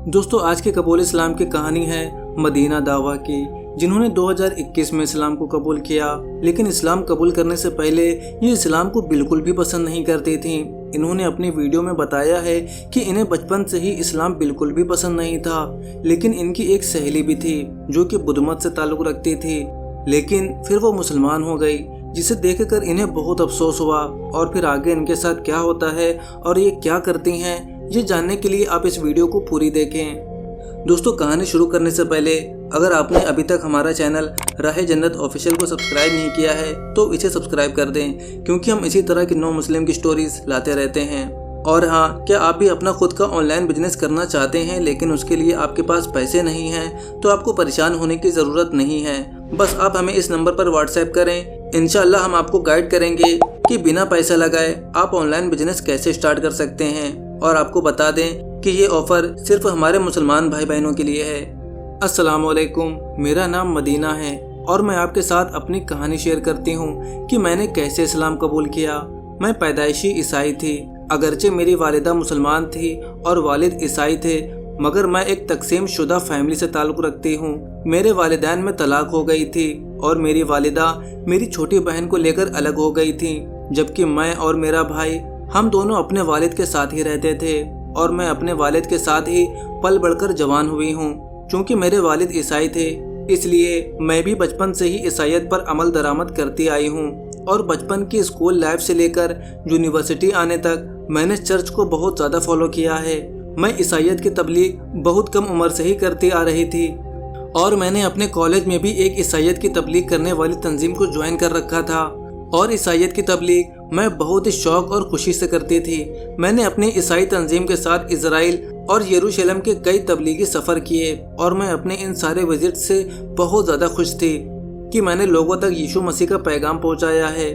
دوستو آج کے قبول اسلام کی کہانی ہے مدینہ دعویٰ کی، جنہوں نے 2021 میں اسلام کو قبول کیا، لیکن اسلام قبول کرنے سے پہلے یہ اسلام کو بالکل بھی پسند نہیں کرتی تھیں۔ انہوں نے اپنی ویڈیو میں بتایا ہے کہ انہیں بچپن سے ہی اسلام بالکل بھی پسند نہیں تھا، لیکن ان کی ایک سہیلی بھی تھی جو کہ بدھ مت سے تعلق رکھتی تھی، لیکن پھر وہ مسلمان ہو گئی، جسے دیکھ کر انہیں بہت افسوس ہوا۔ اور پھر آگے ان کے ساتھ کیا ہوتا ہے اور یہ کیا کرتی ہیں، یہ جاننے کے لیے آپ اس ویڈیو کو پوری دیکھیں۔ دوستو کہانی شروع کرنے سے پہلے اگر آپ نے ابھی تک ہمارا چینل راہ جنت آفیشیل کو سبسکرائب نہیں کیا ہے تو اسے سبسکرائب کر دیں، کیونکہ ہم اسی طرح کی نو مسلم کی سٹوریز لاتے رہتے ہیں۔ اور ہاں، کیا آپ بھی اپنا خود کا آن لائن بزنس کرنا چاہتے ہیں لیکن اس کے لیے آپ کے پاس پیسے نہیں ہیں، تو آپ کو پریشان ہونے کی ضرورت نہیں ہے۔ بس آپ ہمیں اس نمبر پر واٹس ایپ کریں، انشاءاللہ ہم آپ کو گائیڈ کریں گے کہ بنا پیسہ لگائے آپ آن لائن بزنس کیسے سٹارٹ کر سکتے ہیں، اور آپ کو بتا دیں کہ یہ آفر صرف ہمارے مسلمان بھائی بہنوں کے لیے ہے۔ السلام علیکم، میرا نام مدینہ ہے اور میں آپ کے ساتھ اپنی کہانی شیئر کرتی ہوں کہ میں نے کیسے اسلام قبول کیا۔ میں پیدائشی عیسائی تھی، اگرچہ میری والدہ مسلمان تھی اور والد عیسائی تھے، مگر میں ایک تقسیم شدہ فیملی سے تعلق رکھتی ہوں۔ میرے والدین میں طلاق ہو گئی تھی اور میری والدہ میری چھوٹی بہن کو لے کر الگ ہو گئی تھی، جبکہ میں اور میرا بھائی ہم دونوں اپنے والد کے ساتھ ہی رہتے تھے، اور میں اپنے والد کے ساتھ ہی پل بڑھ کر جوان ہوئی ہوں۔ چونکہ میرے والد عیسائی تھے، اس لیے میں بھی بچپن سے ہی عیسائیت پر عمل درآمد کرتی آئی ہوں، اور بچپن کی اسکول لائف سے لے کر یونیورسٹی آنے تک میں نے چرچ کو بہت زیادہ فالو کیا ہے۔ میں عیسائیت کی تبلیغ بہت کم عمر سے ہی کرتی آ رہی تھی، اور میں نے اپنے کالج میں بھی ایک عیسائیت کی تبلیغ کرنے والی تنظیم کو جوائن کر رکھا تھا، اور عیسائیت کی تبلیغ میں بہت ہی شوق اور خوشی سے کرتی تھی۔ میں نے اپنی عیسائی تنظیم کے ساتھ اسرائیل اور یروشلم کے کئی تبلیغی سفر کیے، اور میں اپنے ان سارے وزٹ سے بہت زیادہ خوش تھی کہ میں نے لوگوں تک یسوع مسیح کا پیغام پہنچایا ہے۔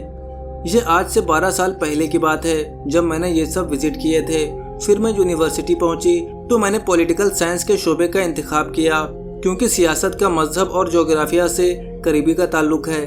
یہ آج سے 12 سال پہلے کی بات ہے جب میں نے یہ سب وزٹ کیے تھے۔ پھر میں یونیورسٹی پہنچی تو میں نے پولیٹیکل سائنس کے شعبے کا انتخاب کیا، کیونکہ سیاست کا مذہب اور جغرافیہ سے قریبی کا تعلق ہے،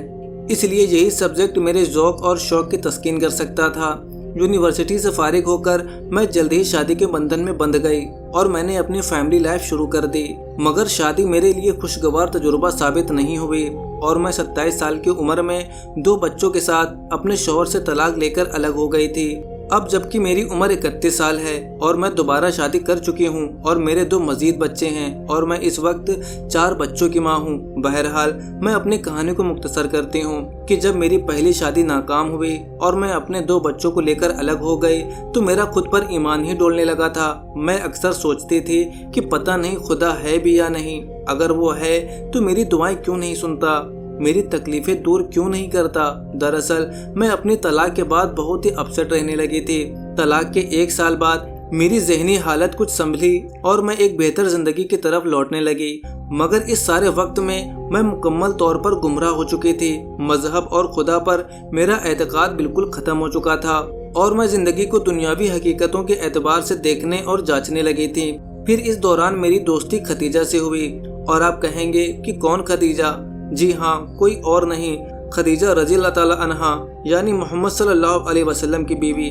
اس لیے یہی سبجیکٹ میرے ذوق اور شوق کی تسکین کر سکتا تھا۔ یونیورسٹی سے فارغ ہو کر میں جلد ہی شادی کے بندھن میں بندھ گئی اور میں نے اپنی فیملی لائف شروع کر دی، مگر شادی میرے لیے خوشگوار تجربہ ثابت نہیں ہوئی، اور میں 27 سال کی عمر میں 2 بچوں کے ساتھ اپنے شوہر سے طلاق لے کر الگ ہو گئی تھی۔ اب جبکہ میری عمر 31 سال ہے اور میں دوبارہ شادی کر چکی ہوں، اور میرے 2 مزید بچے ہیں، اور میں اس وقت 4 بچوں کی ماں ہوں۔ بہرحال میں اپنی کہانی کو مختصر کرتی ہوں کہ جب میری پہلی شادی ناکام ہوئی اور میں اپنے 2 بچوں کو لے کر الگ ہو گئی تو میرا خود پر ایمان ہی ڈولنے لگا تھا۔ میں اکثر سوچتی تھی کہ پتہ نہیں خدا ہے بھی یا نہیں، اگر وہ ہے تو میری دعائیں کیوں نہیں سنتا، میری تکلیفیں دور کیوں نہیں کرتا۔ دراصل میں اپنی طلاق کے بعد بہت ہی اپسیٹ رہنے لگی تھی۔ طلاق کے 1 سال بعد میری ذہنی حالت کچھ سنبھلی اور میں ایک بہتر زندگی کی طرف لوٹنے لگی، مگر اس سارے وقت میں مکمل طور پر گمراہ ہو چکی تھی۔ مذہب اور خدا پر میرا اعتقاد بالکل ختم ہو چکا تھا، اور میں زندگی کو دنیاوی حقیقتوں کے اعتبار سے دیکھنے اور جانچنے لگی تھی۔ پھر اس دوران میری دوستی خدیجہ سے ہوئی، اور آپ کہیں گے کہ کون خدیجہ؟ جی ہاں، کوئی اور نہیں، خدیجہ رضی اللہ تعالی عنہا، یعنی محمد صلی اللہ علیہ وسلم کی بیوی۔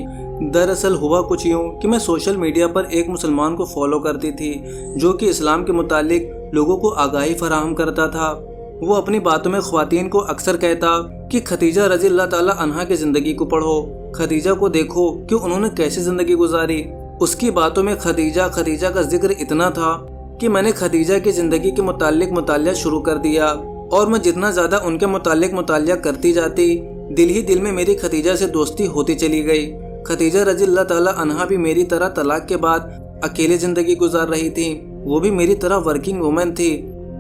دراصل ہوا کچھ یوں کہ میں سوشل میڈیا پر ایک مسلمان کو فالو کرتی تھی جو کہ اسلام کے متعلق لوگوں کو آگاہی فراہم کرتا تھا۔ وہ اپنی باتوں میں خواتین کو اکثر کہتا کہ خدیجہ رضی اللہ تعالی عنہا کی زندگی کو پڑھو، خدیجہ کو دیکھو کہ انہوں نے کیسی زندگی گزاری۔ اس کی باتوں میں خدیجہ کا ذکر اتنا تھا کہ میں نے خدیجہ کی زندگی کے متعلق مطالعہ شروع کر دیا، اور میں جتنا زیادہ ان کے متعلق مطالعہ کرتی جاتی، دل ہی دل میں میری خدیجہ سے دوستی ہوتی چلی گئی۔ خدیجہ رضی اللہ تعالی عنہا بھی میری طرح طلاق کے بعد اکیلے زندگی گزار رہی تھی، وہ بھی میری طرح ورکنگ وومن تھی،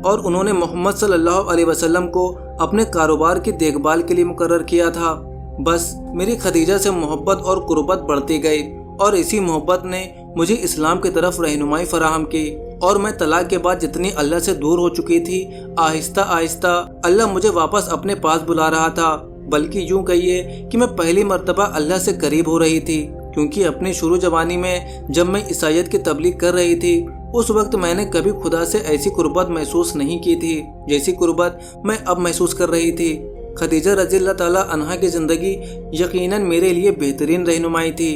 اور انہوں نے محمد صلی اللہ علیہ وسلم کو اپنے کاروبار کی دیکھ بھال کے لیے مقرر کیا تھا۔ بس میری خدیجہ سے محبت اور قربت بڑھتی گئی، اور اسی محبت نے مجھے اسلام کی طرف رہنمائی فراہم کی، اور میں طلاق کے بعد جتنی اللہ سے دور ہو چکی تھی، آہستہ آہستہ اللہ مجھے واپس اپنے پاس بلا رہا تھا، بلکہ یوں کہیے کہ میں پہلی مرتبہ اللہ سے قریب ہو رہی تھی، کیونکہ اپنی شروع جوانی میں جب میں عیسائیت کی تبلیغ کر رہی تھی اس وقت میں نے کبھی خدا سے ایسی قربت محسوس نہیں کی تھی جیسی قربت میں اب محسوس کر رہی تھی۔ خدیجہ رضی اللہ تعالی عنہا کی زندگی یقیناً میرے لیے بہترین رہنمائی تھی،